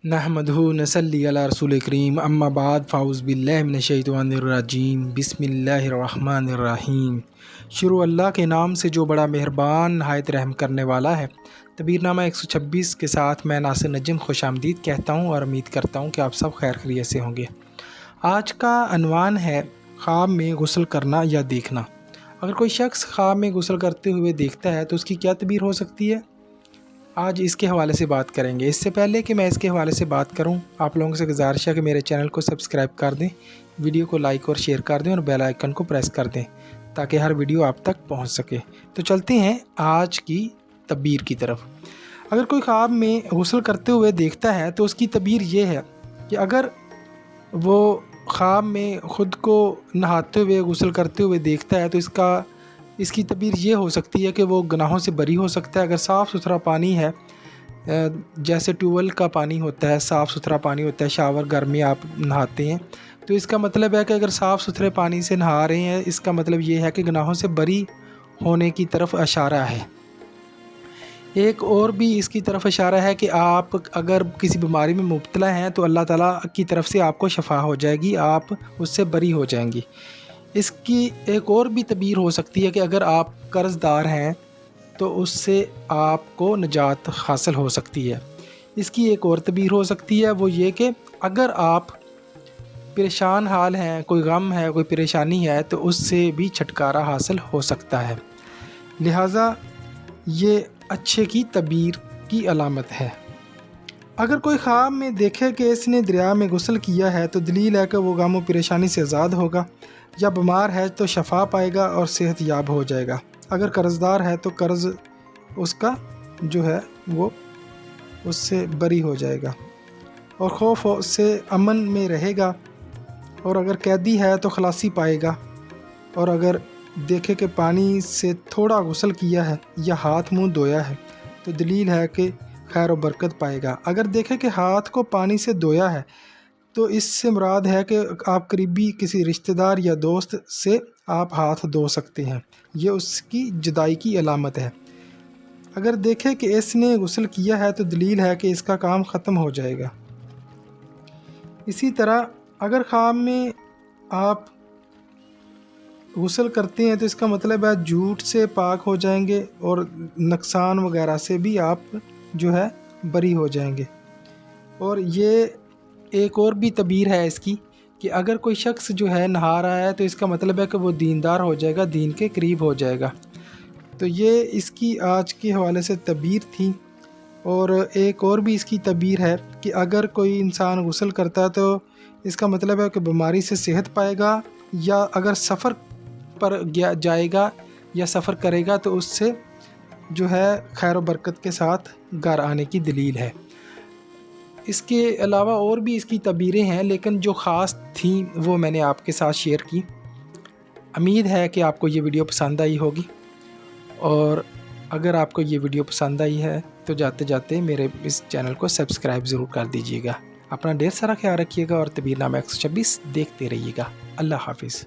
नहमदहु नसल्ली अला रसूल करीम अम्मा बाद फ़ाउज़ बिल्लाहि मिनश्शैतानिर्रजीम बिस्मिल्लाहिर्रहमानिर्रहीम। शुरू अल्लाह के नाम से जो बड़ा मेहरबान नहायत रहम करने वाला है। तबीरनामा 126 के साथ मैं नासिर नजम खुशामदीद कहता हूँ और उम्मीद करता हूँ कि आप सब खैर खैरियत से होंगे। आज का अनवान है ख्वाब में गुस्ल करना या देखना। अगर कोई शख्स ख्वाब में गुस्ल करते हुए देखता है तो उसकी क्या तबीर हो सकती है, आज इसके हवाले से बात करेंगे। इससे पहले कि मैं इसके हवाले से बात करूं, आप लोगों से गुजारिश है कि मेरे चैनल को सब्सक्राइब कर दें, वीडियो को लाइक और शेयर कर दें और बेल आइकन को प्रेस कर दें ताकि हर वीडियो आप तक पहुंच सके। तो चलते हैं आज की तबीर की तरफ। अगर कोई ख्वाब में गुस्ल करते हुए देखता है तो उसकी तबीर ये है कि अगर वो ख्वाब में ख़ुद को नहाते हुए गुस्ल करते हुए देखता है तो इसकी तबीर ये हो सकती है कि वो गुनाहों से बरी हो सकता है। अगर साफ़ सुथरा पानी है, जैसे ट्यूबवेल का पानी होता है, साफ़ सुथरा पानी होता है, शावर घर में आप नहाते हैं, तो इसका मतलब है कि अगर साफ़ सुथरे पानी से नहा रहे हैं, इसका मतलब ये है कि गुनाहों से बरी होने की तरफ इशारा है। एक और भी इसकी तरफ इशारा है कि आप अगर किसी बीमारी में मुब्तला हैं तो अल्लाह ताला की तरफ से आपको शफा हो जाएगी, आप उससे बरी हो जाएंगी। इसकी एक और भी तबीर हो सकती है कि अगर आप कर्ज़दार हैं तो उससे आपको निजात हासिल हो सकती है। इसकी एक और तबीर हो सकती है, वो ये कि अगर आप परेशान हाल हैं, कोई गम है, कोई परेशानी है, तो उससे भी छुटकारा हासिल हो सकता है। लिहाजा ये अच्छे की तबीर की अलामत है। अगर कोई ख्वाब में देखे कि इसने दरिया में गुस्ल किया है तो दलील है कि वो गम और परेशानी से आज़ाद होगा, या बीमार है तो शफा पाएगा और सेहत याब हो जाएगा। अगर कर्ज़दार है तो कर्ज़ उसका जो है वो उससे बरी हो जाएगा और खौफ से अमन में रहेगा। और अगर कैदी है तो खलासी पाएगा। और अगर देखे कि पानी से थोड़ा गुस्ल किया है या हाथ मुंह धोया है तो दलील है कि खैर और बरकत पाएगा। अगर देखे कि हाथ को पानी से धोया है तो इससे मुराद है कि आप करीबी किसी रिश्तेदार या दोस्त से आप हाथ धो सकते हैं, ये उसकी जुदाई की अलामत है। अगर देखें कि इसने गुस्ल किया है तो दलील है कि इसका काम ख़त्म हो जाएगा। इसी तरह अगर ख्वाब में आप गुस्ल करते हैं तो इसका मतलब है झूठ से पाक हो जाएंगे और नुकसान वगैरह से भी आप जो है बरी हो जाएंगे। और ये एक और भी तबीर है इसकी कि अगर कोई शख्स जो है नहा रहा है तो इसका मतलब है कि वो दीनदार हो जाएगा, दीन के करीब हो जाएगा। तो ये इसकी आज के हवाले से तबीर थी। और एक और भी इसकी तबीर है कि अगर कोई इंसान गुस्ल करता है तो इसका मतलब है कि बीमारी से सेहत पाएगा, या अगर सफ़र पर जाएगा या सफ़र करेगा तो उससे जो है खैर और बरकत के साथ घर आने की दलील है। इसके अलावा और भी इसकी तबीरें हैं, लेकिन जो ख़ास थी वो मैंने आपके साथ शेयर की। उम्मीद है कि आपको ये वीडियो पसंद आई होगी, और अगर आपको ये वीडियो पसंद आई है तो जाते जाते मेरे इस चैनल को सब्सक्राइब ज़रूर कर दीजिएगा। अपना ढेर सारा ख्याल रखिएगा और तबीरनामा 126 देखते रहिएगा। अल्लाह हाफिज़।